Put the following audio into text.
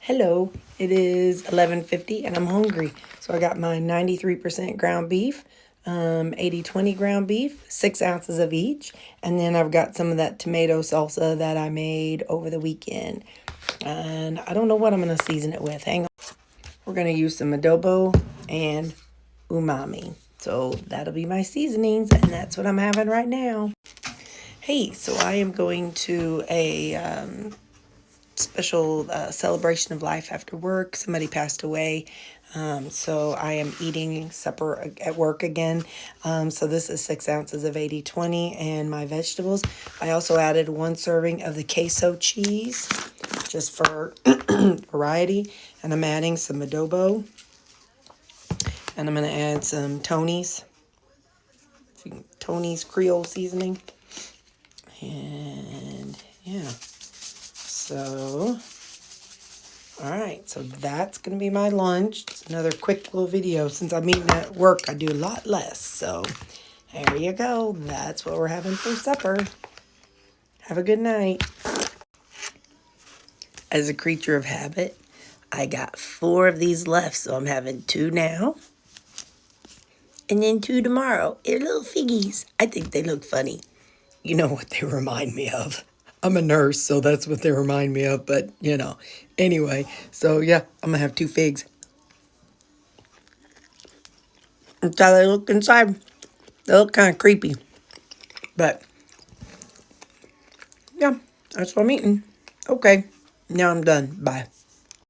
Hello, it is 11:50 and I'm hungry. So I got my 93% ground beef, 80/20 ground beef, 6 ounces of each. And then I've got some of that tomato salsa that I made over the weekend. And I don't know what I'm going to season it with. Hang on. We're going to use some adobo and umami. So that'll be my seasonings, and that's what I'm having right now. Hey, so I am going to a special celebration of life after work. Somebody passed away. So I am eating supper at work again. So this is 6 ounces of 80/20 and my vegetables. I also added 1 serving of the queso cheese just for variety. And I'm adding some adobo. And I'm going to add some Tony's Creole seasoning. And yeah. So, all right, so that's going to be my lunch. It's another quick little video. Since I'm eating at work, I do a lot less. So, there you go. That's what we're having for supper. Have a good night. As a creature of habit, I got 4 of these left, so I'm having 2 now. And then 2 tomorrow. They're little figgies. I think they look funny. You know what they remind me of? I'm a nurse, so that's what they remind me of. But, anyway. So, yeah, I'm going to have 2 figs. That's how they look inside. They look kind of creepy. But, yeah, that's what I'm eating. Okay, now I'm done. Bye.